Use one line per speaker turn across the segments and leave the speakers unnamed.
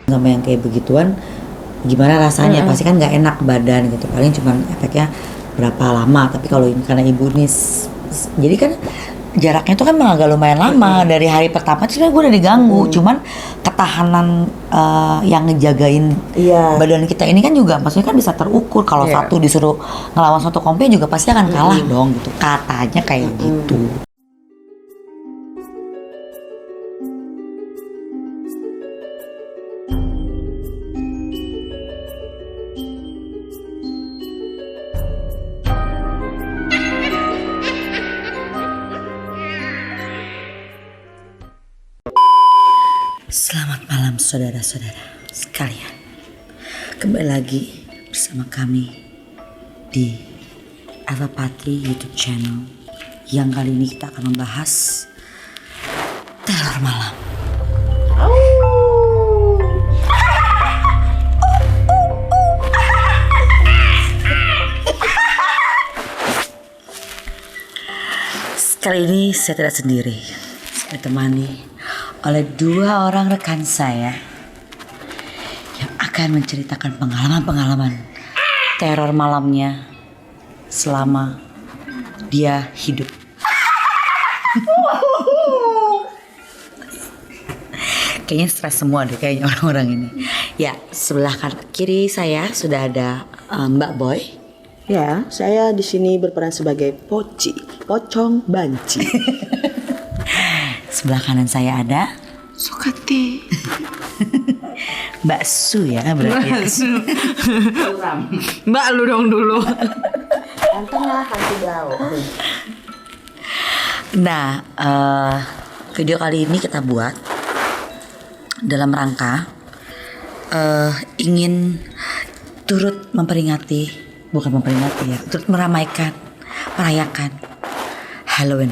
Sama yang kayak begituan gimana rasanya, pasti kan nggak enak badan gitu, paling cuman efeknya berapa lama. Tapi kalau karena ibu nih jadi kan jaraknya tuh kan memang agak lumayan lama. Dari hari pertama tuh sebenarnya gue udah diganggu, cuman ketahanan yang ngejagain badan kita ini kan juga maksudnya kan bisa terukur. Kalau satu disuruh ngelawan satu kompe juga pasti akan kalah dong gitu, katanya kayak gitu. Selamat malam saudara-saudara sekalian. Kembali lagi bersama kami di Eva Patri YouTube channel, yang kali ini kita akan membahas teror malam. Kali ini saya tidak sendiri, saya ditemani oleh dua orang rekan saya yang akan menceritakan pengalaman-pengalaman teror malamnya selama dia hidup. Kayaknya stres semua deh kayaknya orang-orang ini. Ya, sebelah kiri saya sudah ada Mbak Boy.
Ya, saya di sini berperan sebagai Poci, pocong banci.
Sebelah kanan saya ada
Sukati.
Mbak Su ya berarti.
Mbak lu dong dulu.
Antenglah hantu gaul. Nah, video kali ini kita buat dalam rangka ingin turut turut meramaikan, merayakan Halloween.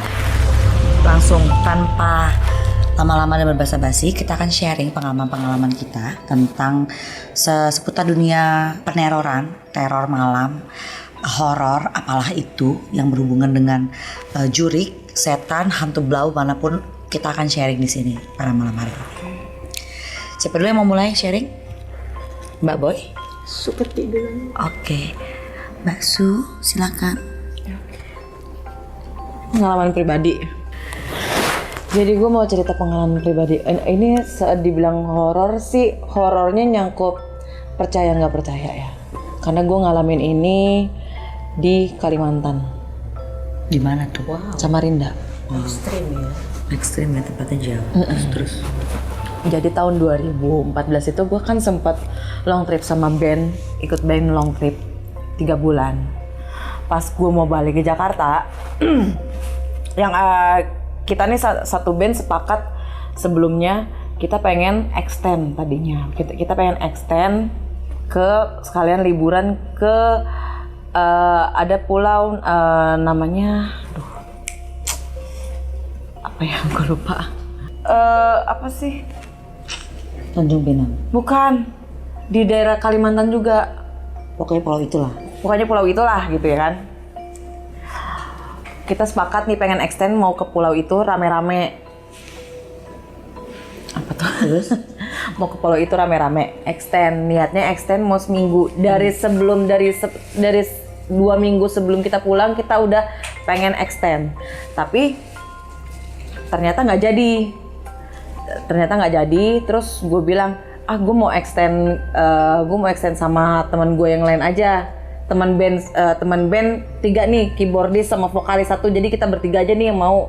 Langsung tanpa lama-lama dan berbasa-basi, kita akan sharing pengalaman-pengalaman kita tentang seputar dunia peneroran, teror malam, horor, apalah itu yang berhubungan dengan jurik, setan, hantu blau manapun, kita akan sharing di sini pada malam hari ini. Siapa dulu yang mau mulai sharing? Mbak Boy?
Sukati dulu.
Oke. Mbak Su, silakan.
Pengalaman pribadi. Jadi gue mau cerita pengalaman pribadi. Ini saat dibilang horor sih, horornya nyangkut percaya nggak percaya ya. Karena gue ngalamin ini di Kalimantan.
Di mana tuh?
Wow. Samarinda.
Ekstrim ya tempatnya jauh. Terus.
Jadi tahun 2014 itu gue kan sempat long trip sama band, ikut band long trip 3 bulan. Pas gue mau balik ke Jakarta, yang kita nih satu band sepakat sebelumnya kita pengen extend tadinya. Kita pengen extend ke sekalian liburan ke ada pulau namanya, apa ya, gue lupa. Apa sih?
Tanjung Pinang.
Bukan, di daerah Kalimantan juga.
Pokoknya pulau itulah
gitu ya kan. Kita sepakat nih pengen extend mau ke pulau itu rame-rame. Apa tuh? Terus? Mau ke pulau itu rame-rame. Niatnya extend mau seminggu. Dari 2 minggu sebelum kita pulang kita udah pengen extend. Tapi ternyata nggak jadi. Terus gue bilang, gue mau extend sama teman gue yang lain aja. Teman band 3 nih, keyboardis sama vokalis 1, jadi kita bertiga aja nih yang mau.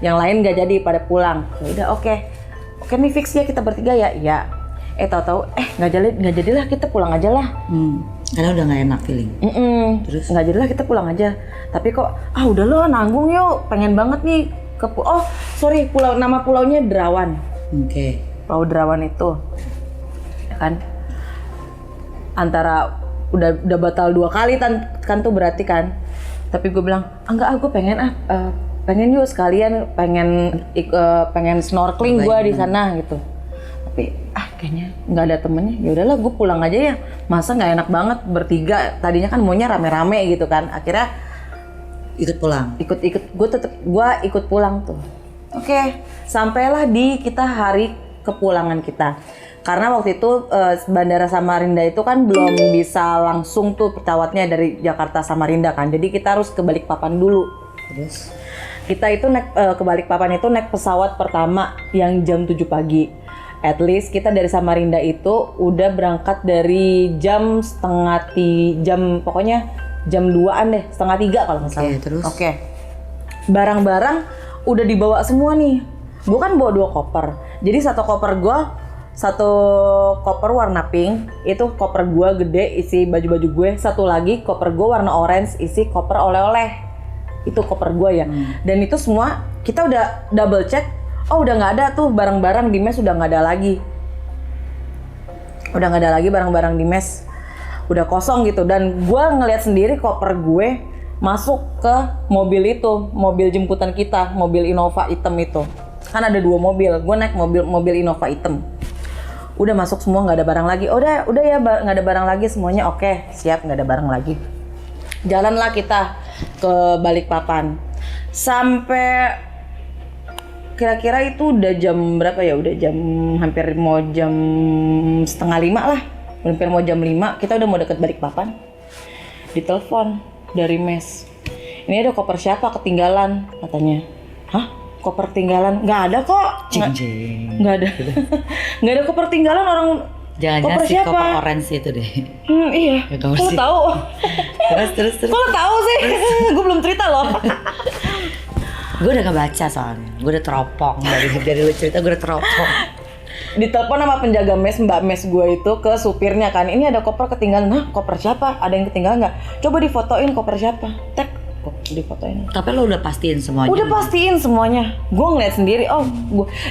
Yang lain nggak jadi pada pulang. Ya udah, oke nih fix ya kita bertiga ya. Iya. Tahu-tahu nggak jadilah, kita pulang aja lah.
Karena udah nggak enak feeling.
Terus nggak jadilah, kita pulang aja. Tapi kok udah lo nanggung yuk, pengen banget nih ke nama pulaunya Derawan.
Oke.
Pulau Derawan itu ya kan antara udah batal 2 kali kan tuh berarti kan. Tapi gue bilang enggak, gue pengen yuk sekalian, pengen snorkeling gue di sana gitu. Tapi kayaknya nggak ada temennya. Ya udahlah, gue pulang aja ya, masa nggak enak banget bertiga. Tadinya kan maunya rame-rame gitu kan. Akhirnya
ikut pulang.
Gue ikut pulang tuh. Oke, sampailah di kita hari kepulangan kita. Karena waktu itu Bandara Samarinda itu kan belum bisa langsung tuh pesawatnya dari Jakarta Samarinda kan. Jadi kita harus ke Balikpapan dulu.
Terus
Kita itu naik ke Balikpapan itu naik pesawat pertama yang jam 7 pagi. At least kita dari Samarinda itu udah berangkat dari jam pokoknya jam 2-an deh, setengah 3 kalau nggak salah.
Oke, terus?
Oke. Barang-barang udah dibawa semua nih. Gue kan bawa 2 koper. Jadi satu koper warna pink, itu koper gue gede isi baju-baju gue. Satu lagi koper gue warna orange isi koper oleh-oleh. Itu koper gue ya. Dan itu semua kita udah double check. Oh udah nggak ada tuh barang-barang di mes, udah nggak ada lagi. Udah nggak ada lagi barang-barang di mes. Udah kosong gitu. Dan gue ngeliat sendiri koper gue masuk ke mobil itu, mobil jemputan kita, mobil Innova hitam itu. Kan ada 2 mobil. Gue naik mobil Innova hitam. Udah masuk semua, nggak ada barang lagi. Udah ya nggak ada barang lagi semuanya. Oke, siap, nggak ada barang lagi. Jalanlah kita ke Balikpapan. Sampai kira-kira itu udah jam berapa ya? Udah hampir mau jam 4:30 lah. Hampir mau jam 5, kita udah mau deket Balikpapan. Ditelepon dari mes. Ini ada koper siapa ketinggalan katanya. Hah? Koper ketinggalan? Nggak ada kok. Nggak ada. Nggak ada koper ketinggalan orang.
jangan-jangan
Koper
si
siapa?
koper orange itu deh.
Iya.
Gak tahu
Kok lo
sih.
tahu?
Terus.
Kok lo tahu sih? Gue belum cerita loh.
Gue udah kebaca soalnya. Gue udah teropong dari lu cerita, gue udah teropong.
Ditelepon sama penjaga mes, mbak mes gue itu ke supirnya kan. Ini ada koper ketinggalan. Hah, koper siapa? Ada yang ketinggalan nggak? Coba difotoin koper siapa. Tek, difotoin.
Tapi lo udah pastiin semuanya.
Udah pastiin semuanya. Gue ngeliat sendiri.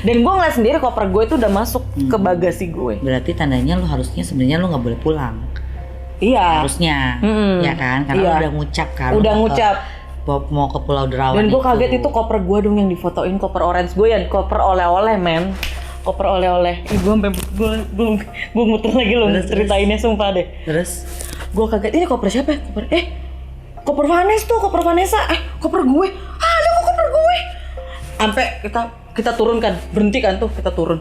Dan gue ngeliat sendiri koper gue itu udah masuk ke bagasi gue.
Berarti tandanya lo harusnya sebenarnya lo nggak boleh pulang.
Iya.
Harusnya, ya kan? Karena
Iya.
lo udah ngucap kan.
Udah
lo
ngucap.
mau ke Pulau Derawan.
Dan gue kaget itu koper gue dong yang difotoin, koper orange gue ya, koper oleh-oleh men. Koper oleh-oleh. Gue sampai gue muter lagi loh ceritainnya sumpah deh.
Terus
Gue kaget, ini koper siapa ya? Koper Vanessa. Koper gue. Ada kok koper gue. Sampai kita turun kan, berhenti kan tuh, kita turun.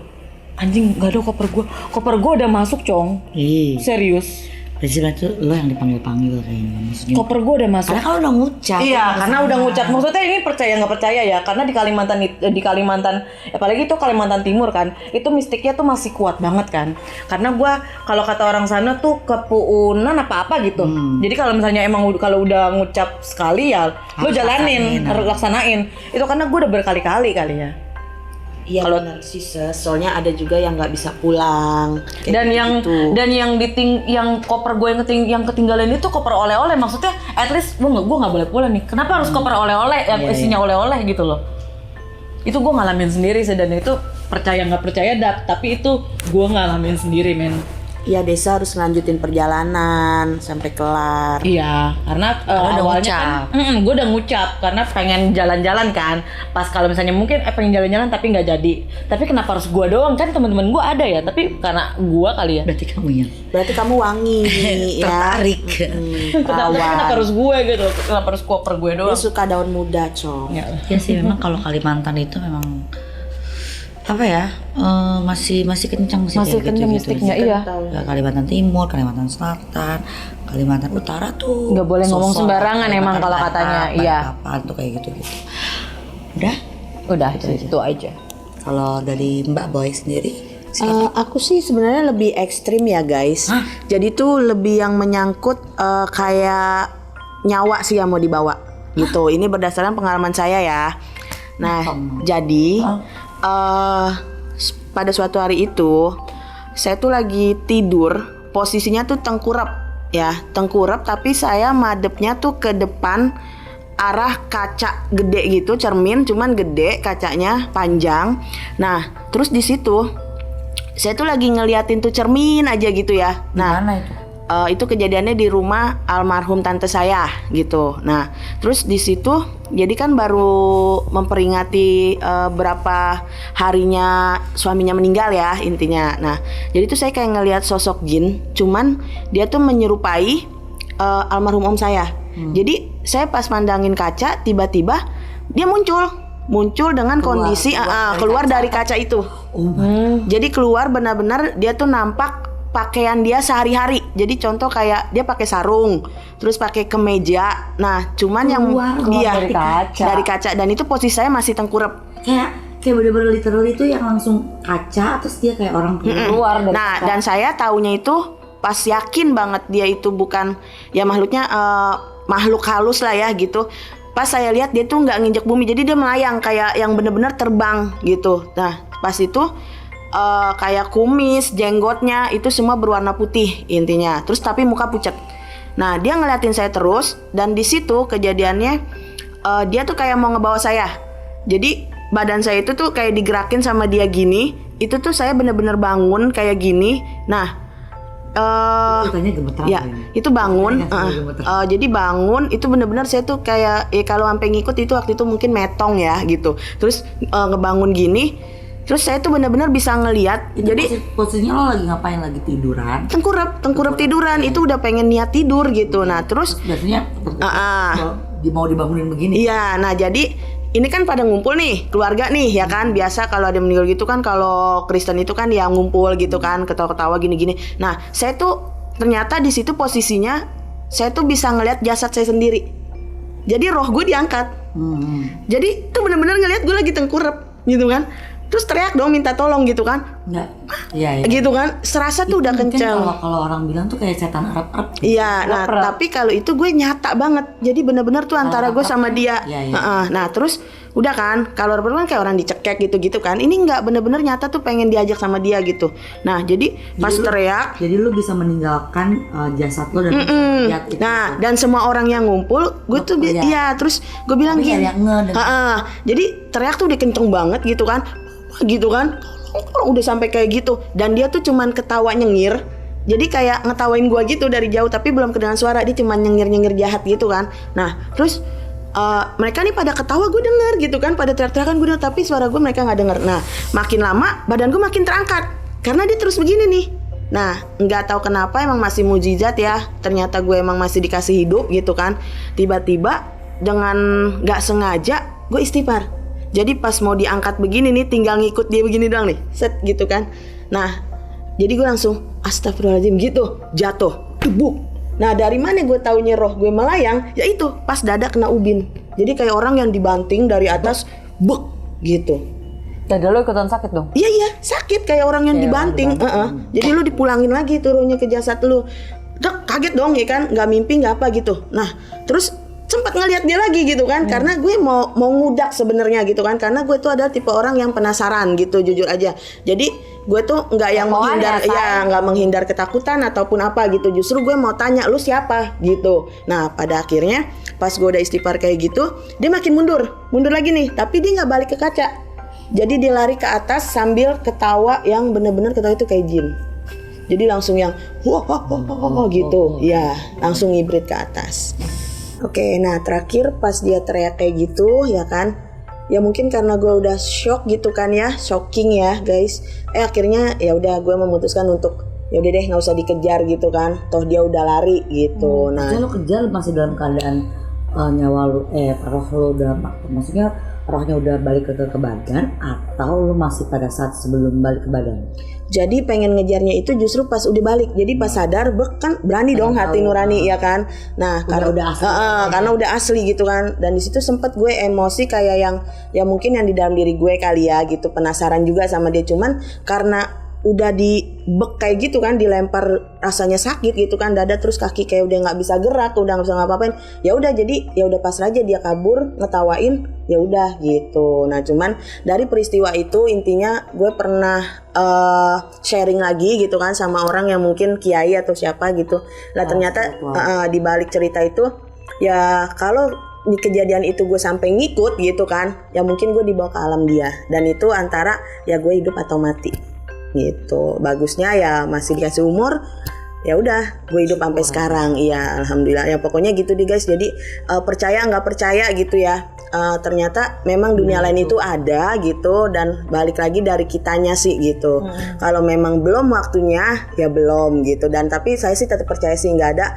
Anjing, nggak ada koper gue. Koper gue udah masuk, Cong. Serius.
Presiden tuh lo yang dipanggil kayaknya maksudnya.
Koper gue udah masuk.
Karena kalau udah ngucap.
Iya, karena udah ngucap. Maksudnya ini percaya nggak percaya ya? Karena di Kalimantan, apalagi itu Kalimantan Timur kan, itu mistiknya tuh masih kuat banget kan. Karena gue kalau kata orang sana tuh kepuunan apa gitu. Jadi kalau misalnya emang kalau udah ngucap sekali ya, lo jalanin, harus laksanain. Itu karena gue udah berkali-kali kali ya.
Iya benar sih, Ses. Soalnya ada juga yang nggak bisa pulang.
Dan
gitu.
yang koper gue yang ketinggalan itu koper oleh-oleh, maksudnya at least gue nggak boleh pulang nih. Kenapa harus koper oleh-oleh yang isinya oleh-oleh gitu loh? Itu gue ngalamin sendiri sih, dan itu percaya nggak percaya tapi itu gue ngalamin sendiri men.
Iya, Desa harus ngelanjutin perjalanan sampai kelar.
Iya, karena
udah
awalnya kan, gue udah ngucap karena pengen jalan-jalan kan. Pas kalau misalnya mungkin pengen jalan-jalan tapi nggak jadi. Tapi kenapa harus gue doang, kan teman-teman gue ada ya. Tapi karena gue kali ya.
Berarti kamu yang
Berarti kamu wangi ya.
tertarik.
Kenapa harus gue gitu? Kenapa harus koper gue
Dia
doang?
suka daun muda, Cong.
Ya.
Ya sih memang kalau Kalimantan itu memang apa ya, masih kencang sih.
Masih
kayak
kencang
gitu-gitu.
mistiknya, iya.
Ya, Kalimantan Timur, Kalimantan Selatan, Kalimantan Utara tuh
Nggak boleh ngomong
sosok
sembarangan emang
Kalimantan
kalau
Barat,
katanya, iya.
Balikpapan tuh kayak gitu. Udah.
Itu aja.
Kalau dari Mbak Boy sendiri,
Aku sih sebenarnya lebih ekstrim ya guys. Jadi tuh lebih yang menyangkut kayak nyawa sih yang mau dibawa gitu. Ini berdasarkan pengalaman saya ya. Nah, jadi pada suatu hari itu saya tuh lagi tidur, posisinya tuh tengkurap ya, tapi saya madepnya tuh ke depan arah kaca gede gitu, cermin cuman gede, kacanya panjang. Nah, terus di situ saya tuh lagi ngeliatin tuh cermin aja gitu ya. Nah,
mana itu?
Itu kejadiannya di rumah almarhum tante saya gitu. Nah, terus di situ jadi kan baru memperingati berapa harinya suaminya meninggal ya intinya. Nah, jadi tuh saya kayak ngelihat sosok jin, cuman dia tuh menyerupai almarhum om saya. Jadi saya pas mandangin kaca, tiba-tiba dia muncul muncul dengan kondisi keluar dari kaca itu. Jadi keluar benar-benar dia tuh nampak pakaian dia sehari-hari. Jadi contoh kayak dia pakai sarung, terus pakai kemeja. Nah, cuman yang dia dari kaca dan itu posisi saya masih tengkurap.
Kayak bener-bener literal itu yang langsung kaca terus dia kayak orang
Keluar dari
Nah,
kaca.
dan saya taunya itu pas yakin banget dia itu bukan ya makhluknya makhluk halus lah ya gitu. Pas saya lihat dia tuh nggak nginjek bumi, jadi dia melayang kayak yang bener-bener terbang gitu. Nah, pas itu kayak kumis, jenggotnya itu semua berwarna putih intinya. Terus tapi muka pucat. Nah, dia ngeliatin saya terus dan di situ kejadiannya dia tuh kayak mau ngebawa saya. Jadi badan saya itu tuh kayak digerakin sama dia gini. Itu tuh saya bener-bener bangun kayak gini. Nah,
Mukanya gemeteran
ya
kayaknya.
itu bangun.
Mukanya gemeteran.
Jadi bangun itu bener-bener saya tuh kayak kalau sampai ngikut itu waktu itu mungkin metong ya gitu. Terus ngebangun gini. Terus saya tuh bener-bener bisa ngeliat.
Itu
Jadi
posisinya lo lagi ngapain? Lagi tiduran?
tengkurap tiduran itu udah pengen niat tidur gitu. Nah terus
Biasanya mau dibangunin begini.
iya, nah jadi ini kan pada ngumpul nih keluarga nih ya kan, biasa kalau ada meninggal gitu kan, kalau Kristen itu kan ya ngumpul gitu kan, ketawa-ketawa gini-gini. Nah saya tuh ternyata di situ posisinya saya tuh bisa ngeliat jasad saya sendiri. Jadi roh gue diangkat. Jadi tuh bener-bener ngeliat gue lagi tengkurap gitu kan. Terus teriak dong minta tolong gitu kan.
Enggak. Iya.
Gitu kan, serasa tuh udah
Mungkin
kenceng.
kalau orang bilang tuh kayak setan Arab.
Iya, nah tapi kalau itu gue nyata banget. Jadi benar-benar tuh antara gue sama dia.
Iya.
Nah terus udah kan, kalau kan kayak orang dicekek gitu-gitu kan. Ini nggak benar-benar nyata tuh pengen diajak sama dia gitu. Nah jadi pas teriak.
Jadi lu bisa meninggalkan jasad lo dan lihat itu.
Nah dan semua orang yang ngumpul, gue tuh iya. Terus gue bilang
Tapi
gini.
kayak nge-
Jadi teriak tuh udah kenceng banget gitu kan. Udah sampai kayak gitu. Dan dia tuh cuman ketawa nyengir. Jadi kayak ngetawain gua gitu dari jauh, tapi belum kedengaran suara. Dia cuman nyengir-nyengir jahat gitu kan. Nah terus mereka nih pada ketawa, gue denger gitu kan, pada teriak-teriakan gue denger, tapi suara gue mereka nggak denger. Nah makin lama badan gue makin terangkat karena dia terus begini nih. Nah nggak tahu kenapa, emang masih mujizat ya, ternyata gue emang masih dikasih hidup gitu kan. Tiba-tiba dengan nggak sengaja gue istighfar. Jadi pas mau diangkat begini nih, tinggal ngikut dia begini doang nih, set gitu kan. Nah jadi gue langsung astagfirullahaladzim gitu, jatuh, debuk. Nah dari mana gue taunya roh gue melayang? Ya itu pas dada kena ubin. Jadi kayak orang yang dibanting dari atas, bek gitu.
Dada lo ikutan sakit dong?
Iya sakit kayak orang yang dibanting. Jadi lu dipulangin lagi turunnya ke jasad lu. Dek, kaget dong ya kan, nggak mimpi nggak apa gitu. Nah terus sempat ngelihat dia lagi gitu kan, karena gue mau ngudak sebenarnya gitu kan, karena gue tuh adalah tipe orang yang penasaran gitu, jujur aja. Jadi gue tuh nggak yang menghindar, nggak menghindar ketakutan ataupun apa gitu. Justru gue mau tanya lu siapa gitu. Nah pada akhirnya pas gue udah istighfar kayak gitu, dia makin mundur lagi nih, tapi dia nggak balik ke kaca. Jadi dia lari ke atas sambil ketawa yang bener-bener ketawa itu kayak jin. Jadi langsung yang wah gitu, ya langsung ngibrit ke atas. Oke, nah terakhir pas dia teriak kayak gitu ya kan, ya mungkin karena gue udah shock gitu kan ya, shocking ya guys. Akhirnya ya udah gue memutuskan untuk ya udah deh nggak usah dikejar gitu kan, toh dia udah lari gitu. Nah,
lo kejar masih dalam keadaan nyawa lu, roh lo udah, maksudnya rohnya udah balik ke badan, atau lo masih pada saat sebelum balik ke badan?
jadi pengen ngejarnya itu justru pas udah balik. Jadi pas sadar, kan berani dong hati nurani ya kan. Nah karena
udah asli.
karena udah asli gitu kan. Dan di situ sempet gue emosi kayak yang ya mungkin yang di dalam diri gue kali ya gitu, penasaran juga sama dia. Cuman karena udah dibek kayak gitu kan, dilempar, rasanya sakit gitu kan dada, terus kaki kayak udah nggak bisa gerak, udah nggak bisa ngapa-ngapain. Ya udah, jadi ya udah pas aja dia kabur ngetawain, ya udah gitu. Nah cuman dari peristiwa itu intinya gue pernah sharing lagi gitu kan sama orang yang mungkin kiai atau siapa gitu. Lah ternyata di balik cerita itu ya kalau di kejadian itu gue sampai ngikut gitu kan, ya mungkin gue dibawa ke alam dia, dan itu antara ya gue hidup atau mati gitu. Bagusnya ya masih dikasih umur, ya udah gue hidup sampai sekarang. Iya alhamdulillah ya, pokoknya gitu deh guys. Jadi percaya nggak percaya gitu ya, ternyata memang dunia lain itu ada gitu, dan balik lagi dari kitanya sih gitu. Kalau memang belum waktunya ya belum gitu. Dan tapi saya sih tetap percaya sih nggak ada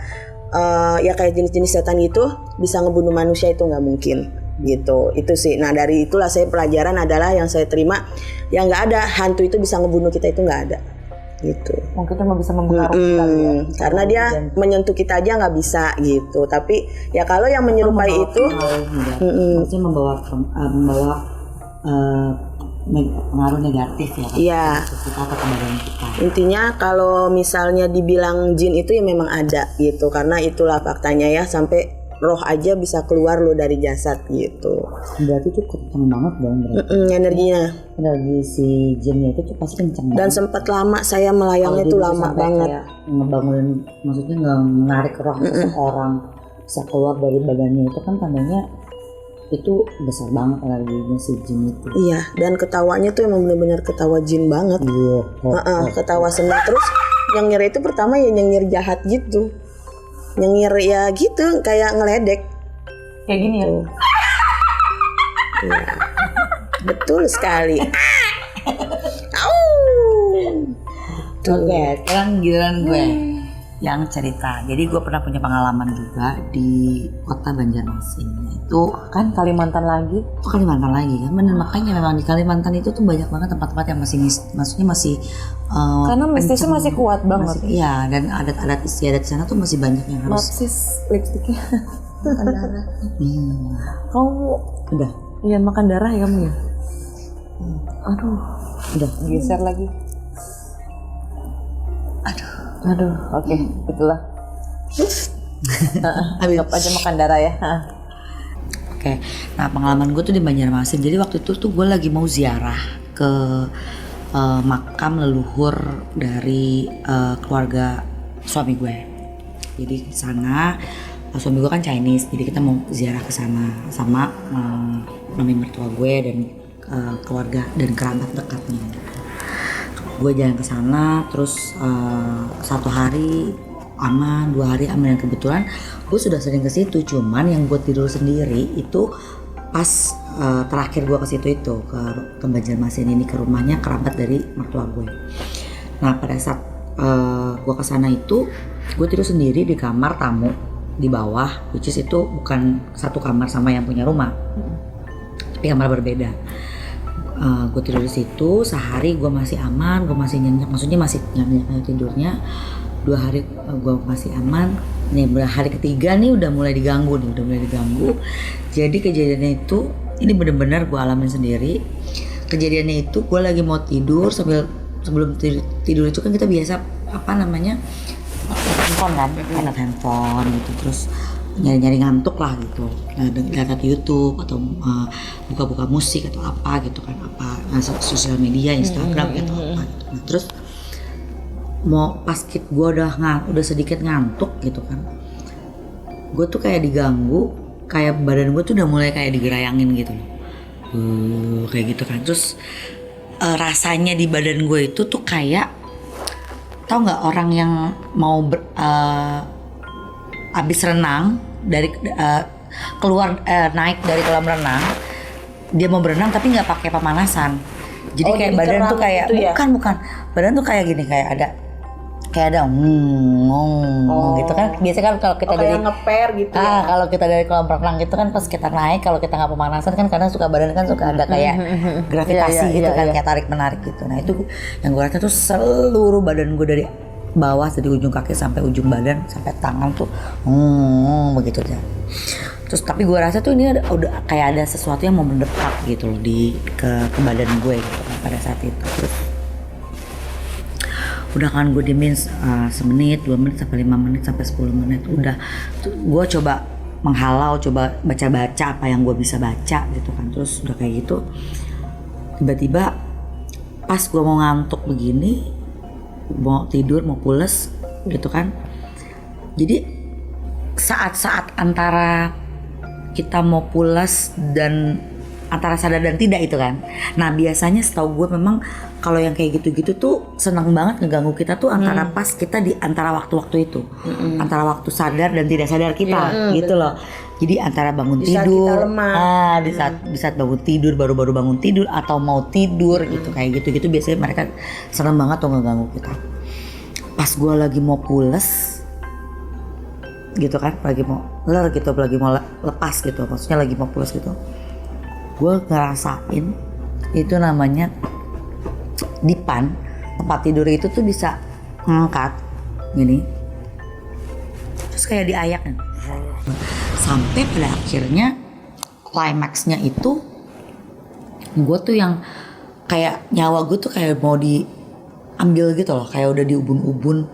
ya kayak jenis-jenis setan itu bisa ngebunuh manusia, itu nggak mungkin gitu. Itu sih. Nah dari itulah saya pelajaran adalah yang saya terima, yang nggak ada hantu itu bisa ngebunuh kita, itu nggak ada gitu.
Mungkin cuma bisa mempengaruhi ya.
Karena dia menyentuh kita aja nggak bisa gitu. Tapi ya kalau yang menyerupai itu
maksudnya membawa pengaruh negatif ya kan?
Iya.
Kita atau ke badan kita.
Intinya kalau misalnya dibilang jin itu ya memang ada gitu. Karena itulah faktanya ya, sampai roh aja bisa keluar lo dari jasad gitu.
Berarti itu kenceng banget dong berarti.
Energinya.
Energi si jinnya itu pasti kenceng banget.
Dan sempat lama saya melayangnya itu lama banget.
Ngebangunin, maksudnya menarik roh seseorang bisa keluar dari badannya, itu kan tandanya itu besar banget energinya si jin itu.
Iya, dan ketawanya tuh emang benar-benar ketawa jin banget.
Iya.
Ketawa senang. Terus nyengir itu pertama ya nyengir jahat gitu. Nyengir ya gitu, kayak ngeledek.
Kayak gini ya.
Iya. Betul sekali.
Oke, sekarang giliran gue yang cerita. Jadi gue pernah punya pengalaman juga di kota Banjarmasin. Itu
Kan Kalimantan lagi.
Kalimantan lagi kan. Bener, makanya memang di Kalimantan itu tuh banyak banget tempat-tempat yang maksudnya masih
Karena mistisnya masih kuat banget.
Iya, dan adat-adat istiadat di sana tuh masih banyak yang harus.
Lapsis lipstiknya. Makan darah. Kamu
Udah,
iya makan darah ya kamu ya? Aduh,
udah.
geser lagi. Aduh, oke, itulah. Anggap aja makan darah ya.
Oke, nah pengalaman gue tuh di Banjarmasin. Jadi waktu itu tuh gue lagi mau ziarah ke makam leluhur dari keluarga suami gue. Jadi di sana suami gue kan Chinese, jadi kita mau ziarah ke sana sama mami mertua gue dan keluarga dan kerabat dekatnya. Gue jalan ke sana, terus 1 hari aman, 2 hari aman, dan kebetulan gue sudah sering ke situ. Cuman yang gue tidur sendiri itu pas terakhir gue ke situ itu ke Banjarmasin ini, ke rumahnya kerabat dari mertua gue. Nah pada saat gue ke sana itu gue tidur sendiri di kamar tamu di bawah, which is itu bukan satu kamar sama yang punya rumah, tapi kamar berbeda. Gue tidur di situ sehari, gue masih aman, gue masih nyenyak, maksudnya masih nyenyak tidurnya. 2 hari gue masih aman. Nih hari ketiga nih udah mulai diganggu. Jadi kejadiannya itu ini benar-benar gue alamin sendiri. Kejadiannya itu gue lagi mau tidur, sebelum tidur itu kan kita biasa handphone gitu, terus nyari-nyari ngantuk lah gitu, lihat YouTube atau buka-buka musik atau apa gitu kan, sosial media, Instagram atau apa gitu. Nah, terus mau pas gue udah sedikit ngantuk gitu kan, gue tuh kayak diganggu, kayak badan gue tuh udah mulai kayak digerayangin gitu loh, kayak gitu kan. Terus rasanya di badan gue itu tuh kayak, tau nggak orang yang mau abis renang dari keluar naik dari kolam renang, dia mau berenang tapi nggak pakai pemanasan, jadi kayak
jadi
badan tuh kayak
gitu ya?
bukan badan tuh kayak gini, kayak ada gitu kan. Biasanya kan kalau kita dari
ngeper gitu ya.
kalau kita dari kolam renang gitu kan, pas kita naik, kalau kita nggak pemanasan kan kadang suka badan kan suka ada kayak gravitasi gitu kan, kayak tarik menarik gitu. Nah itu yang gue rasa tuh seluruh badan gue dari bawah, dari ujung kaki sampai ujung badan sampai tangan tuh begitu aja. Terus tapi gue rasa tuh ini udah kayak ada sesuatu yang mau mendekat gitu loh ke badan gue gitu kan, pada saat itu. Terus udah kan gue diemin semenit, 2 menit, sampai 5 menit, sampai 10 menit. Udah gue coba menghalau, coba baca-baca apa yang gue bisa baca gitu kan. Terus udah kayak gitu, tiba-tiba pas gue mau ngantuk begini, mau tidur, mau pules gitu kan. Jadi saat-saat antara kita mau pules dan antara sadar dan tidak itu kan. Nah biasanya setahu gue memang kalau yang kayak gitu-gitu tuh senang banget ngeganggu kita tuh antara pas kita di antara waktu-waktu itu, antara waktu sadar dan tidak sadar kita gitu loh. Jadi antara bangun tidur, di saat bangun tidur, baru-baru bangun tidur atau mau tidur gitu, kayak gitu-gitu biasanya mereka senang banget tuh ngeganggu kita. Pas gue lagi mau pules gitu kan, lagi mau ler gitu, lagi mau lepas gitu, maksudnya lagi mau pules gitu, gue ngerasain itu namanya dipan, tempat tidur itu tuh bisa ngangkat gini, terus kayak diayak sampai pada akhirnya klimaksnya itu gue tuh yang kayak nyawa gue tuh kayak mau diambil gitu loh, kayak udah di ubun-ubun